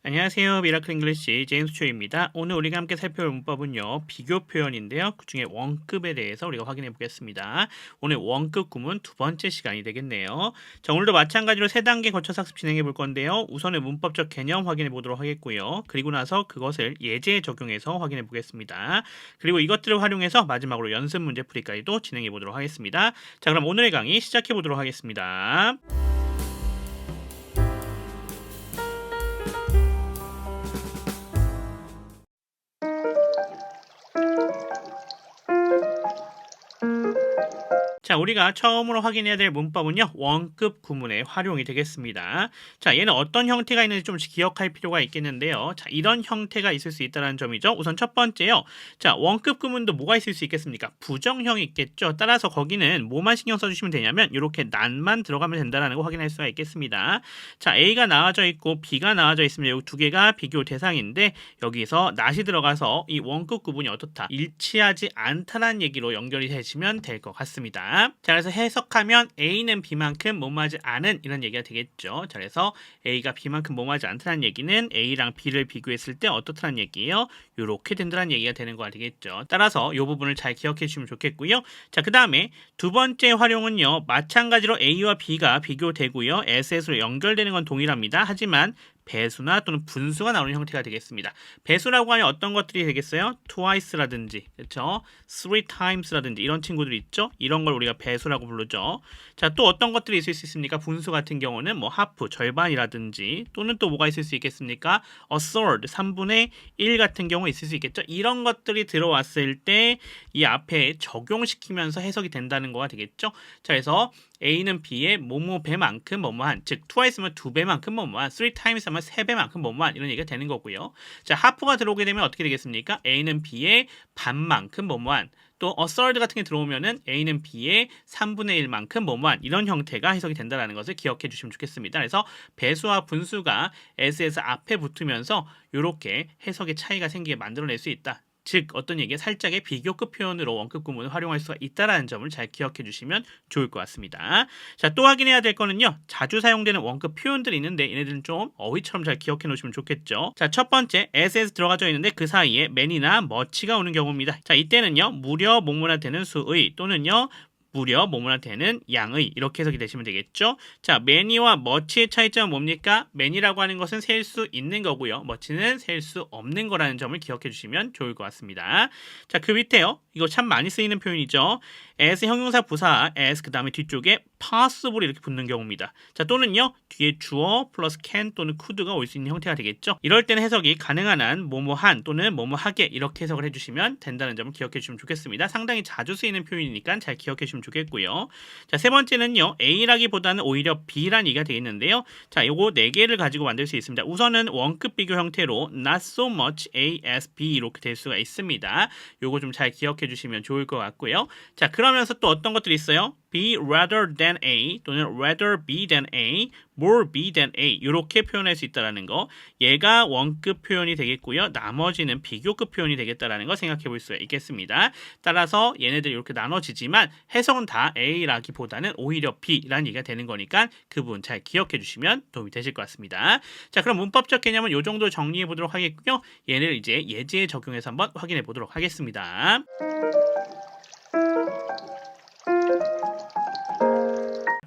안녕하세요. 미라클 잉글리시 제임스 초입니다. 오늘 우리가 함께 살펴볼 문법은요. 비교 표현인데요. 그중에 원급에 대해서 우리가 확인해 보겠습니다. 오늘 원급 구문 두 번째 시간이 되겠네요. 자, 오늘도 마찬가지로 세 단계 거쳐서 학습 진행해 볼 건데요. 우선은 문법적 개념 확인해 보도록 하겠고요. 그리고 나서 그것을 예제에 적용해서 확인해 보겠습니다. 그리고 이것들을 활용해서 마지막으로 연습 문제 풀이까지도 진행해 보도록 하겠습니다. 자, 그럼 오늘의 강의 시작해 보도록 하겠습니다. 자, 우리가 처음으로 확인해야 될 문법은요. 원급 구문의 활용이 되겠습니다. 자, 얘는 어떤 형태가 있는지 좀 기억할 필요가 있겠는데요. 자, 이런 형태가 있을 수 있다는 점이죠. 우선 첫 번째요. 자, 원급 구문도 뭐가 있을 수 있겠습니까? 부정형이 있겠죠. 따라서 거기는 뭐만 신경 써주시면 되냐면 이렇게 난만 들어가면 된다는 거 확인할 수가 있겠습니다. 자, A가 나와져 있고 B가 나와져 있으면 이 두 개가 비교 대상인데 여기서 not이 들어가서 이 원급 구문이 어떻다? 일치하지 않다는 얘기로 연결이 되시면 될 것 같습니다. 자, 그래서 해석하면 A는 B만큼 뭐뭐하지 않은 이런 얘기가 되겠죠. 자, 그래서 A가 B만큼 뭐뭐하지 않다는 얘기는 A랑 B를 비교했을 때 어떻다는 얘기예요? 이렇게 된다는 얘기가 되는 거가 되겠죠. 따라서 이 부분을 잘 기억해 주시면 좋겠고요. 자, 그 다음에 두 번째 활용은요. 마찬가지로 A와 B가 비교되고요. SS로 연결되는 건 동일합니다. 하지만 배수나 또는 분수가 나오는 형태가 되겠습니다. 배수라고 하면 어떤 것들이 되겠어요? twice라든지, 그렇죠? three times라든지 이런 친구들이 있죠? 이런 걸 우리가 배수라고 부르죠. 자, 또 어떤 것들이 있을 수 있습니까? 분수 같은 경우는 뭐 half, 절반이라든지 또는 또 뭐가 있을 수 있겠습니까? a third, 3분의 1 같은 경우 있을 수 있겠죠? 이런 것들이 들어왔을 때 이 앞에 적용시키면서 해석이 된다는 거가 되겠죠? 자, 그래서 A는 B의 뭐뭐 배만큼 뭐뭐한, 즉 twice면 두 배만큼 뭐뭐한, three times 하면 세 배만큼 뭐뭐한 이런 얘기가 되는 거고요. 자, half가 들어오게 되면 어떻게 되겠습니까? A는 B의 반만큼 뭐뭐한, 또 a third 같은 게 들어오면은 A는 B의 3분의 1만큼 뭐뭐한 이런 형태가 해석이 된다는 것을 기억해 주시면 좋겠습니다. 그래서 배수와 분수가 SS 앞에 붙으면서 이렇게 해석의 차이가 생기게 만들어낼 수 있다. 즉 어떤 얘기에 살짝의 비교급 표현으로 원급 구문을 활용할 수가 있다는 점을 잘 기억해 주시면 좋을 것 같습니다. 자, 또 확인해야 될 거는요. 자주 사용되는 원급 표현들이 있는데 얘네들은 좀 어휘처럼 잘 기억해 놓으시면 좋겠죠. 자, 첫 번째 SS 들어가져 있는데 그 사이에 man이나 much가 오는 경우입니다. 자, 이때는요. 무려 뭐뭐나 되는 수의 또는요. 무려 뭐뭐나 되는 양의 이렇게 해석이 되시면 되겠죠. 자, many와 much의 차이점은 뭡니까? many라고 하는 것은 셀 수 있는 거고요. much는 셀 수 없는 거라는 점을 기억해 주시면 좋을 것 같습니다. 자, 그 밑에요. 이거 참 많이 쓰이는 표현이죠. as 형용사 부사 as 그 다음에 뒤쪽에 possible 이렇게 붙는 경우입니다. 자, 또는요. 뒤에 주어 플러스 can 또는 could가 올 수 있는 형태가 되겠죠. 이럴 때는 해석이 가능한 한 뭐뭐한 또는 뭐뭐하게 이렇게 해석을 해주시면 된다는 점을 기억해 주시면 좋겠습니다. 상당히 자주 쓰이는 표현이니까 잘 기억해 주시면 좋겠고요. 자, 세 번째는요. A라기보다는 오히려 B란 얘기가 되겠는데요. 자, 요거 네 개를 가지고 만들 수 있습니다. 우선은 원급 비교 형태로 not so much A as B 이렇게 될 수가 있습니다. 요거 좀 잘 기억해 주시면 좋을 것 같고요. 자, 그러면서 또 어떤 것들이 있어요? be rather than A 또는 rather be than A, more be than A 이렇게 표현할 수 있다는 거. 얘가 원급 표현이 되겠고요. 나머지는 비교급 표현이 되겠다는 거 생각해 볼 수가 있겠습니다. 따라서 얘네들 이렇게 나눠지지만 해석은 다 A라기보다는 오히려 B라는 얘기가 되는 거니까 그 부분 잘 기억해 주시면 도움이 되실 것 같습니다. 자, 그럼 문법적 개념은 이 정도 정리해 보도록 하겠고요. 얘를 이제 예제에 적용해서 한번 확인해 보도록 하겠습니다.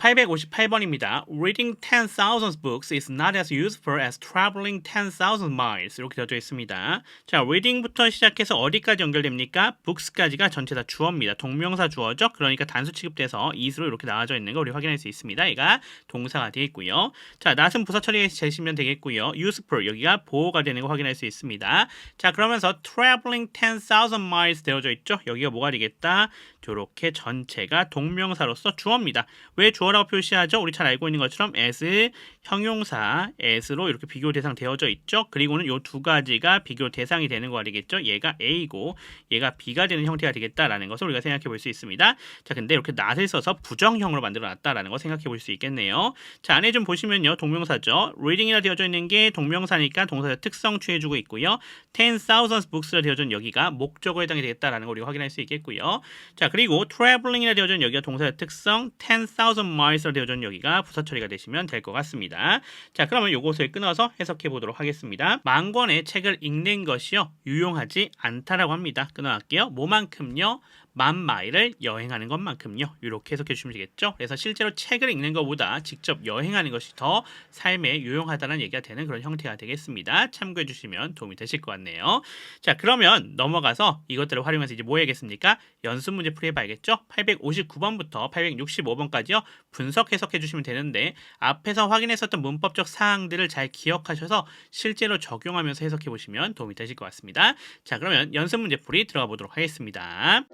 858번입니다. Reading 10,000 books is not as useful as traveling 10,000 miles. 이렇게 되어져 있습니다. 자, reading부터 시작해서 어디까지 연결됩니까? books까지가 전체 다 주어입니다. 동명사 주어죠? 그러니까 단수 취급돼서 is로 이렇게 나와져 있는 거 우리 확인할 수 있습니다. 얘가 동사가 되어 있고요. 자, not은 부사 처리해 주시면 되겠고요. useful 여기가 보호가 되는 거 확인할 수 있습니다. 자, 그러면서 traveling 10,000 miles 되어져 있죠? 여기가 뭐가 되겠다? 저렇게 전체가 동명사로서 주어입니다. 왜 주어라고 표시하죠? 우리 잘 알고 있는 것처럼 as 형용사 as로 이렇게 비교 대상 되어져 있죠. 그리고는 이 두 가지가 비교 대상이 되는 거 아니겠죠? 얘가 A고 얘가 B가 되는 형태가 되겠다라는 것을 우리가 생각해 볼 수 있습니다. 자, 근데 이렇게 not을 써서 부정형으로 만들어 놨다라는 거 생각해 볼 수 있겠네요. 자, 안에 좀 보시면요. 동명사죠. reading이라 되어져 있는 게 동명사니까 동사의 특성 취해주고 있고요. 10,000 books라 되어져 있는 여기가 목적어에 해당이 되겠다라는 걸 우리가 확인할 수 있겠고요. 자, 그리고 traveling이라 되어져 있는 여기가 동사의 특성, 10,000 miles라 되어져 있는 여기가 부사 처리가 되시면 될 것 같습니다. 자, 그러면 요것을 끊어서 해석해 보도록 하겠습니다. 만 권의 책을 읽는 것이요 유용하지 않다라고 합니다. 끊어갈게요. 뭐만큼요? 10,000마일을 여행하는 것만큼요. 이렇게 해석해 주시면 되겠죠. 그래서 실제로 책을 읽는 것보다 직접 여행하는 것이 더 삶에 유용하다는 얘기가 되는 그런 형태가 되겠습니다. 참고해 주시면 도움이 되실 것 같네요. 자, 그러면 넘어가서 이것들을 활용해서 이제 뭐 해야겠습니까? 연습 문제 풀이해 봐야겠죠. 859번부터 865번까지요. 분석 해석해 주시면 되는데 앞에서 확인했었던 문법적 사항들을 잘 기억하셔서 실제로 적용하면서 해석해 보시면 도움이 되실 것 같습니다. 자, 그러면 연습 문제 풀이 들어가 보도록 하겠습니다.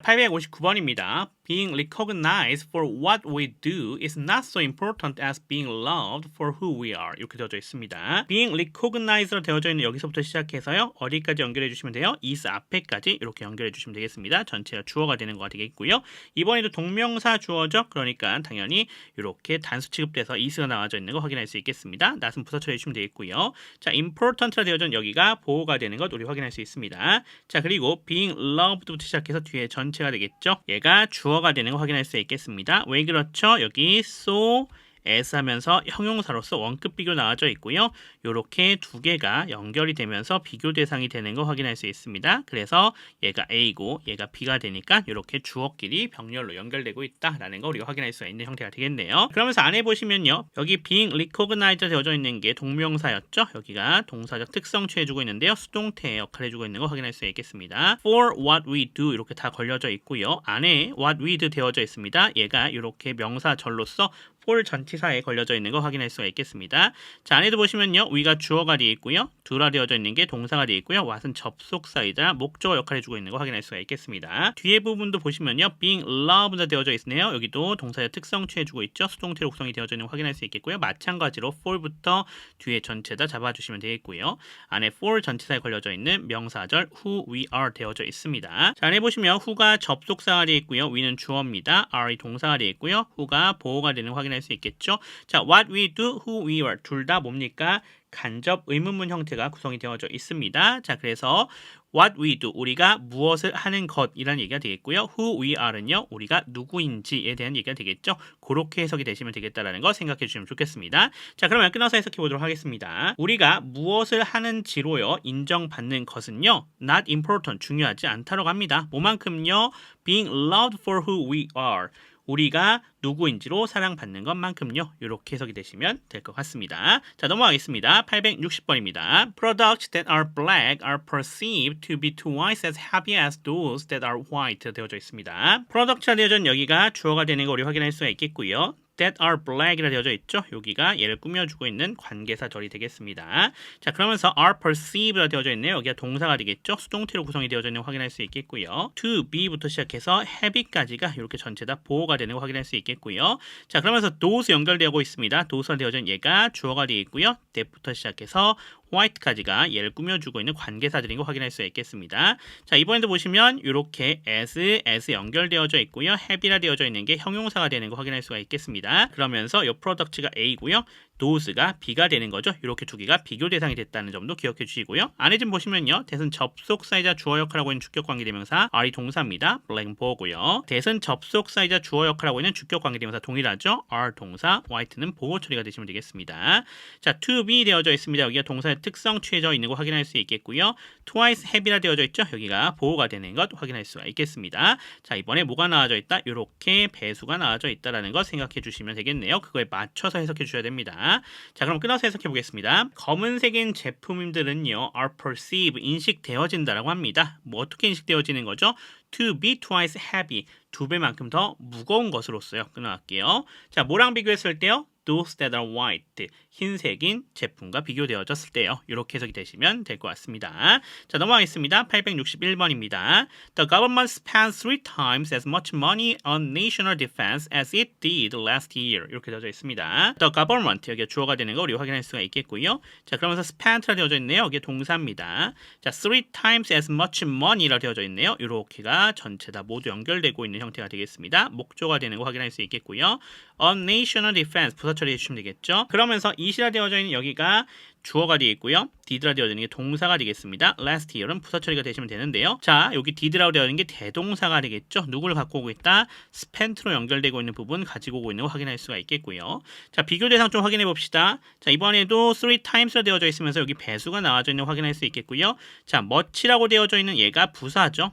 859번입니다. Being recognized for what we do is not so important as being loved for who we are. 이렇게 되어져 있습니다. Being recognized로 되어져 있는 여기서부터 시작해서요. 어디까지 연결해 주시면 돼요? is 앞에까지 이렇게 연결해 주시면 되겠습니다. 전체가 주어가 되는 거가 되겠고요. 이번에도 동명사 주어죠. 그러니까 당연히 이렇게 단수 취급돼서 is가 나와져 있는 거 확인할 수 있겠습니다. not은 부사 처리해 주시면 되겠고요. 자, important라 되어져 있는 여기가 보호가 되는 것 우리 확인할 수 있습니다. 자, 그리고 being loved부터 시작해서 뒤에 전체가 되겠죠. 얘가 주어가 되는 거 확인할 수 있겠습니다. 왜 그렇죠? 여기 so, as 하면서 형용사로서 원급 비교 나와져 있고요. 이렇게 두 개가 연결이 되면서 비교 대상이 되는 거 확인할 수 있습니다. 그래서 얘가 A고 얘가 B가 되니까 이렇게 주어끼리 병렬로 연결되고 있다라는 거 우리가 확인할 수 있는 형태가 되겠네요. 그러면서 안에 보시면요. 여기 being recognized 되어져 있는 게 동명사였죠. 여기가 동사적 특성 취해주고 있는데요. 수동태의 역할을 해주고 있는 거 확인할 수 있겠습니다. For what we do 이렇게 다 걸려져 있고요. 안에 what we do 되어져 있습니다. 얘가 이렇게 명사절로서 for 전치사에 걸려져 있는 거 확인할 수가 있겠습니다. 자, 안에도 보시면요. we가 주어가 되어 있고요. do라 되어져 있는 게 동사가 되어 있고요. what은 접속사이자 목적어 역할을 해주고 있는 거 확인할 수가 있겠습니다. 뒤에 부분도 보시면요. being loved 되어져 있네요. 여기도 동사의 특성 취해주고 있죠. 수동태로 구성이 되어져 있는 거 확인할 수 있겠고요. 마찬가지로 for부터 뒤에 전체다 잡아주시면 되겠고요. 안에 for 전치사에 걸려져 있는 명사절 who we are 되어져 있습니다. 자, 안에 보시면 who가 접속사가 되어 있고요. we는 주어입니다. are이 동사가 되어 있고요. who가 보호가 되는 거 확인할 수 있겠죠. 자, what we do, who we are 둘 다 뭡니까? 간접 의문문 형태가 구성이 되어져 있습니다. 자, 그래서 what we do, 우리가 무엇을 하는 것이라는 얘기가 되겠고요. who we are는요, 우리가 누구인지에 대한 얘기가 되겠죠. 그렇게 해석이 되시면 되겠다라는 거 생각해 주시면 좋겠습니다. 자, 그러면 끊어서 해석해 보도록 하겠습니다. 우리가 무엇을 하는지로요, 인정받는 것은요, not important, 중요하지 않다라고 합니다. 뭐만큼요? being loved for who we are, 우리가 누구인지로 사랑받는 것만큼요. 이렇게 해석이 되시면 될 것 같습니다. 자, 넘어가겠습니다. 860번입니다. Products that are black are perceived to be twice as happy as those that are white 되어져 있습니다. Product가 되어져 있는 여기가 주어가 되는 거 우리 확인할 수가 있겠고요. that are black이라 되어져 있죠. 여기가 얘를 꾸며주고 있는 관계사절이 되겠습니다. 자, 그러면서 are perceived라 되어져 있네요. 여기가 동사가 되겠죠. 수동태로 구성이 되어져 있는 거 확인할 수 있겠고요. to be부터 시작해서 have까지가 이렇게 전체 다 보호가 되는 거 확인할 수 있겠고요. 자, 그러면서 those 연결되고 있습니다. those가 되어져 있는 얘가 주어가 되어 있고요. that부터 시작해서 white까지가 얘를 꾸며주고 있는 관계사들인 거 확인할 수 있겠습니다. 자, 이번에도 보시면 이렇게 as 연결되어져 있고요. have이라 되어져 있는 게 형용사가 되는 거 확인할 수가 있겠습니다. 그러면서 이 product가 A고요. those가 B가 되는 거죠. 이렇게 두 개가 비교 대상이 됐다는 점도 기억해 주시고요. 안에 좀 보시면요. that은 접속사이자 주어 역할하고 있는 주격관계대명사 are이 동사입니다. black은 보호고요. that은 접속사이자 주어 역할하고 있는 주격관계대명사 동일하죠. are 동사, white는 보호 처리가 되시면 되겠습니다. 자, to be 되어져 있습니다. 여기가 동사의 특성 취해져 있는 거 확인할 수 있겠고요. twice have이라 되어져 있죠. 여기가 보호가 되는 것 확인할 수가 있겠습니다. 자, 이번에 뭐가 나와져 있다? 이렇게 배수가 나와져 있다라는 거 생각해 주시면 되겠네요. 그거에 맞춰서 해석해 주셔야 됩니다. 자, 그럼 끊어서 해석해 보겠습니다. 검은색인 제품들은요, are perceived, 인식되어진다라고 합니다. 뭐 어떻게 인식되어지는 거죠? to be twice heavy, 두 배만큼 더 무거운 것으로서요. 끊어갈게요. 자, 뭐랑 비교했을 때요? those that are white, 흰색인 제품과 비교되어졌을 때요. 이렇게 해석이 되시면 될 것 같습니다. 자, 넘어가겠습니다. 861번입니다. The government spent 3 times as much money on national defense as it did last year. 이렇게 되어져 있습니다. The government, 여기가 주어가 되는 거 우리 확인할 수가 있겠고요. 자, 그러면서 spent라 되어져 있네요. 이게 동사입니다. 자, 3 times as much money라 되어져 있네요. 이렇게가 전체 다 모두 연결되고 있는 형태가 되겠습니다. 목조가 되는 거 확인할 수 있겠고요. On national defense, 부사 처리해 주시면 되겠죠. 그러면서 it이라 되어져 있는 여기가 주어가 되어 있고요. did라 되어져 있는 게 동사가 되겠습니다. last year은 부사 처리가 되시면 되는데요. 자, 여기 did라고 되어 있는 게 대동사가 되겠죠. 누구를 갖고 오고 있다? spent로 연결되고 있는 부분 가지고 오고 있는 거 확인할 수가 있겠고요. 자, 비교 대상 좀 확인해 봅시다. 자, 이번에도 3times로 되어져 있으면서 여기 배수가 나와져 있는 거 확인할 수 있겠고요. 자, much라고 되어져 있는 얘가 부사죠.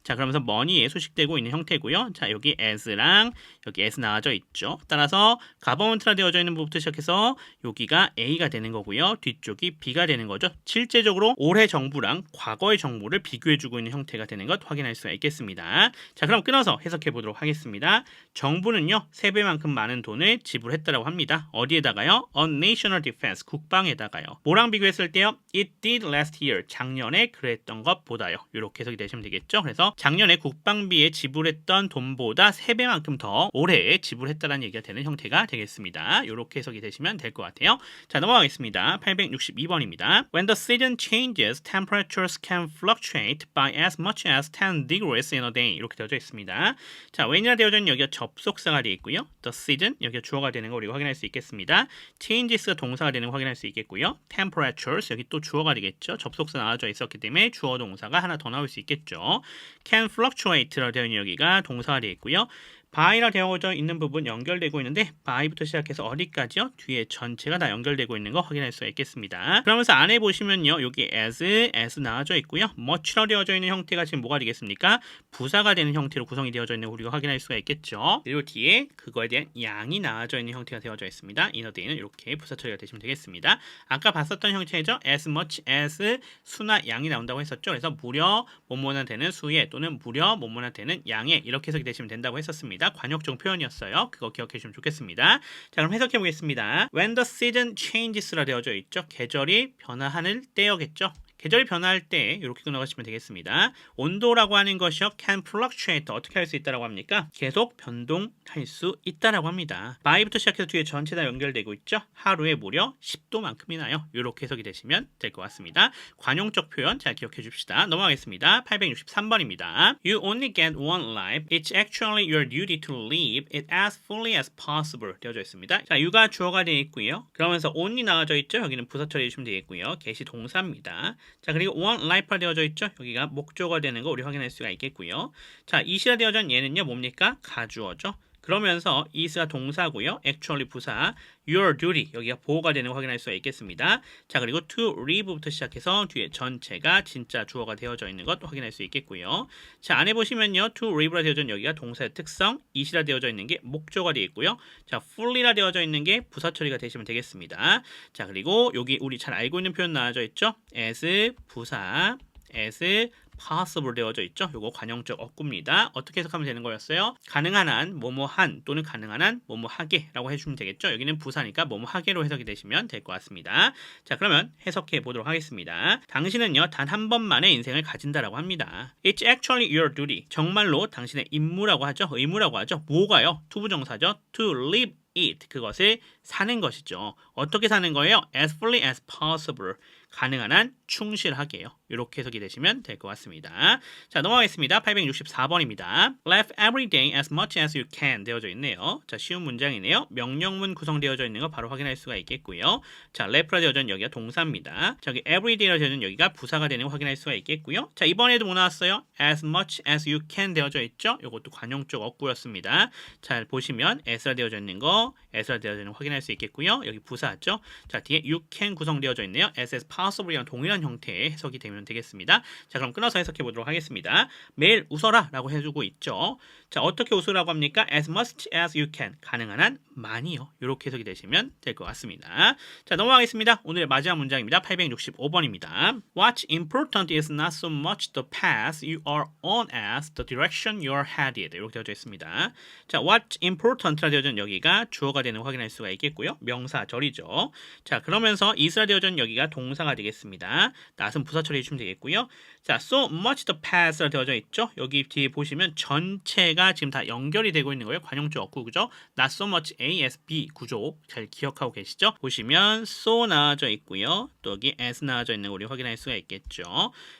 자, 그러면서 money에 수식되고 있는 형태고요. 자, 여기 as랑 여기 as 나와져 있죠. 따라서 government라 되어져 있는 부분부터 시작해서 여기가 A가 되는 거고요. 뒤쪽이 B가 되는 거죠. 실제적으로 올해 정부랑 과거의 정부를 비교해주고 있는 형태가 되는 것 확인할 수가 있겠습니다. 자, 그럼 끊어서 해석해 보도록 하겠습니다. 정부는요, 3배만큼 많은 돈을 지불했다라고 합니다. 어디에다가요? On national defense, 국방에다가요. 뭐랑 비교했을 때요? It did last year, 작년에 그랬던 것보다요. 이렇게 해석이 되시면 되겠죠. 그래서 작년에 국방비에 지불했던 돈보다 3배만큼 더 올해에 지불했다는 얘기가 되는 형태가 되겠습니다. 이렇게 해석이 되시면 될 것 같아요. 자, 넘어가겠습니다. 862번입니다. When the season changes, temperatures can fluctuate by as much as 10 degrees in a day. 이렇게 되어져 있습니다. 자, when이라 되어져 있는 여기가 접속사가 되어 있고요. The season, 여기가 주어가 되는 거 우리가 확인할 수 있겠습니다. changes가 동사가 되는 거 확인할 수 있겠고요. temperatures, 여기 또 주어가 되겠죠. 접속사 나와져 있었기 때문에 주어 동사가 하나 더 나올 수 있겠죠. can fluctuate라 되어 있는 여기가 동사가 되어 있고요. by라 되어져 있는 부분 연결되고 있는데 by부터 시작해서 어디까지요? 뒤에 전체가 다 연결되고 있는 거 확인할 수가 있겠습니다. 그러면서 안에 보시면요. 여기 as 나와져 있고요. much라 되어져 있는 형태가 지금 뭐가 되겠습니까? 부사가 되는 형태로 구성이 되어져 있는 거 우리가 확인할 수가 있겠죠. 그리고 뒤에 그거에 대한 양이 나와져 있는 형태가 되어져 있습니다. in a day는 이렇게 부사 처리가 되시면 되겠습니다. 아까 봤었던 형태죠. as much as 수나 양이 나온다고 했었죠. 그래서 무려 뭐뭐나 되는 수에 또는 무려 뭐뭐나 되는 양에 이렇게 해석이 되시면 된다고 했었습니다. 관역종 표현이었어요. 그거 기억해 주시면 좋겠습니다. 자, 그럼 해석해 보겠습니다. When the season changes라 되어져 있죠. 계절이 변화하는 때여겠죠. 계절이 변화할 때 이렇게 끊어가시면 되겠습니다. 온도라고 하는 것이요. can fluctuate 어떻게 할 수 있다라고 합니까? 계속 변동할 수 있다라고 합니다. by부터 시작해서 뒤에 전체 다 연결되고 있죠. 하루에 무려 10도만큼이나요. 이렇게 해석이 되시면 될 것 같습니다. 관용적 표현 잘 기억해 줍시다. 넘어가겠습니다. 863번입니다. You only get one life. It's actually your duty to live it as fully as possible 되어져 있습니다. 자, you가 주어가 되어 있고요. 그러면서 only 나와져 있죠. 여기는 부사 처리해 주시면 되겠고요. get이 동사입니다. 자, 그리고 one life가 되어져 있죠. 여기가 목적어가 되는 거 우리 확인할 수가 있겠고요. 자, it이라 되어져 있는 얘는요. 뭡니까? 가주어죠. 그러면서 is가 동사고요. actually 부사, your duty 여기가 보호가 되는 거 확인할 수가 있겠습니다. 자, 그리고 to live부터 시작해서 뒤에 전체가 진짜 주어가 되어져 있는 것 확인할 수 있겠고요. 자, 안에 보시면요. to live라 되어져 있는 여기가 동사의 특성, it이라 되어져 있는 게 목적어가 되어 있고요. 자, fully라 되어져 있는 게 부사 처리가 되시면 되겠습니다. 자, 그리고 여기 우리 잘 알고 있는 표현 나와져 있죠. as 부사, as possible 되어져 있죠. 요거 관용적 어구입니다. 어떻게 해석하면 되는 거였어요? 가능한 한, 뭐뭐한 또는 가능한 한, 뭐뭐하게 라고 해주시면 되겠죠. 여기는 부사니까 뭐뭐하게로 해석이 되시면 될 것 같습니다. 자, 그러면 해석해 보도록 하겠습니다. 당신은요, 단 한 번만의 인생을 가진다라고 합니다. It's actually your duty. 정말로 당신의 임무라고 하죠. 의무라고 하죠. 뭐가요? 투부정사죠. To live it. 그것을 사는 것이죠. 어떻게 사는 거예요? As fully as possible. 가능한 한 충실하게요. 이렇게 해석이 되시면 될 것 같습니다. 자, 넘어가겠습니다. 864번입니다. Laugh every day as much as you can 되어져 있네요. 자, 쉬운 문장이네요. 명령문 구성되어져 있는 거 바로 확인할 수가 있겠고요. 자, laugh라 되어져 있는 여기가 동사입니다. 저기 every day라 되어져 있는 여기가 부사가 되는 거 확인할 수가 있겠고요. 자, 이번에도 뭐 나왔어요? as much as you can 되어져 있죠. 이것도 관용적 어구였습니다. 잘 보시면 as라 되어져 있는 거, as라 되어져 있는 거 확인할 수 있겠고요. 여기 부사죠. 자, 뒤에 you can 구성되어져 있네요. as possible이랑 동일한 형태의 해석이 되면 되겠습니다. 자, 그럼 끊어서 해석해 보도록 하겠습니다. 매일 웃어라 라고 해주고 있죠. 자, 어떻게 웃으라고 합니까? as much as you can. 가능한 한 많이요. 이렇게 해석이 되시면 될 것 같습니다. 자, 넘어가겠습니다. 오늘의 마지막 문장입니다. 865번입니다. What's important is not so much the path you are on as the direction you are headed. 이렇게 되어져 있습니다. 자, what's important라 되어져 있는 여기가 주어가 되는 거 확인할 수가 있겠고요. 명사절이죠. 자, 그러면서 is라 되어져 있는 여기가 동사가 되겠습니다. not은 부사 처리해 주시면 되겠고요. 자, so much the path라 되어져 있죠. 여기 뒤에 보시면 전체가 지금 다 연결이 되고 있는 거예요. 관용적 어구, 그죠? not so much ASB 구조 잘 기억하고 계시죠? 보시면 so 나와져 있고요. 또 여기 as 나와져 있는 거 우리 확인할 수가 있겠죠.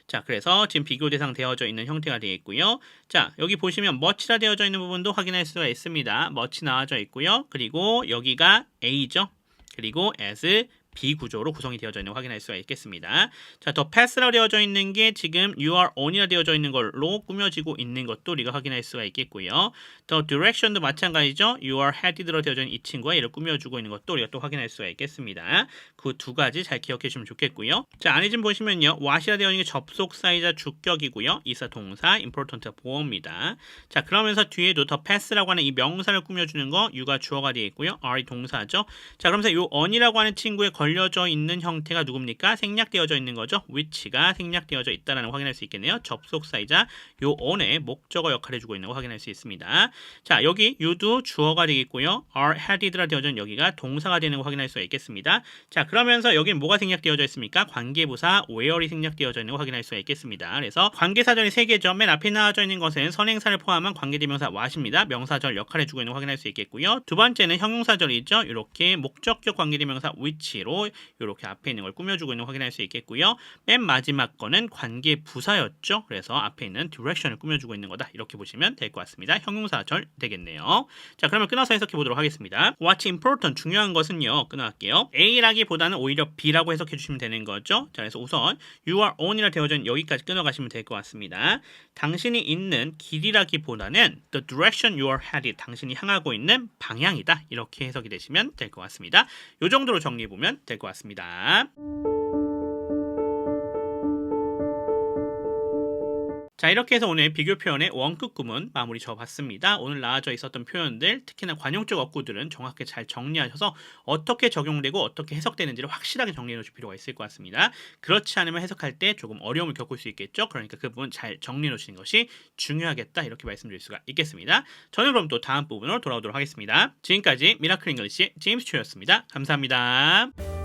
자, 그래서 지금 비교 대상 되어져 있는 형태가 되어 있고요. 자, 여기 보시면 much라 되어져 있는 부분도 확인할 수가 있습니다. much 나와져 있고요. 그리고 여기가 A죠. 그리고 as B 구조로 구성이 되어져 있는 거 확인할 수가 있겠습니다. 자, 더 패스라고 되어져 있는 게 지금 you are on이라 되어져 있는 걸로 꾸며지고 있는 것도 우리가 확인할 수가 있겠고요. 더 direction도 마찬가지죠. you are headed로 되어져 있는 이 친구가 얘를 꾸며주고 있는 것도 우리가 또 확인할 수가 있겠습니다. 그 두 가지 잘 기억해 주시면 좋겠고요. 자, 안에 지금 보시면요. what이라 되어 있는 게 접속사이자 주격이고요. 이사 동사, important가 보어입니다. 자, 그러면서 뒤에도 더 패스라고 하는 이 명사를 꾸며주는 거 you가 주어가 되어 있고요. are이 동사죠. 자, 그러면서 이 on이라고 하는 친구의 걸려져 있는 형태가 누굽니까? 생략되어져 있는 거죠. which가 생략되어져 있다라는 거 확인할 수 있겠네요. 접속사이자 요 on의 목적어 역할을 해주고 있는 거 확인할 수 있습니다. 자, 여기 you도 주어가 되겠고요. are headed라 되어져 있는 여기가 동사가 되는 거 확인할 수가 있겠습니다. 자, 그러면서 여기는 뭐가 생략되어져 있습니까? 관계부사 where이 생략되어져 있는 거 확인할 수가 있겠습니다. 그래서 관계사전이 3개죠. 맨 앞에 나와져 있는 것은 선행사를 포함한 관계대명사 what입니다. 명사절 역할을 해주고 있는 거 확인할 수 있겠고요. 두 번째는 형용사절이죠. 이렇게 목적격 관계대명사 which로 이렇게 앞에 있는 걸 꾸며주고 있는 거 확인할 수 있겠고요. 맨 마지막 거는 관계 부사였죠. 그래서 앞에 있는 direction을 꾸며주고 있는 거다. 이렇게 보시면 될 것 같습니다. 형용사절 되겠네요. 자, 그러면 끊어서 해석해 보도록 하겠습니다. What's important? 중요한 것은요. 끊어갈게요. A라기보다는 오히려 B라고 해석해 주시면 되는 거죠. 자, 그래서 우선 you are on이라 되어져 있는 여기까지 끊어가시면 될 것 같습니다. 당신이 있는 길이라기보다는 the direction you are headed. 당신이 향하고 있는 방향이다. 이렇게 해석이 되시면 될 것 같습니다. 이 정도로 정리해 보면 될 것 같습니다. 자, 이렇게 해서 오늘 비교 표현의 원급 구문 마무리 지어봤습니다. 오늘 나와져 있었던 표현들, 특히나 관용적 어구들은 정확하게 잘 정리하셔서 어떻게 적용되고 어떻게 해석되는지를 확실하게 정리해 놓으실 필요가 있을 것 같습니다. 그렇지 않으면 해석할 때 조금 어려움을 겪을 수 있겠죠. 그러니까 그 부분 잘 정리해 놓으시는 것이 중요하겠다. 이렇게 말씀드릴 수가 있겠습니다. 저는 그럼 또 다음 부분으로 돌아오도록 하겠습니다. 지금까지 미라클 잉글리시 제임스 초였습니다. 감사합니다.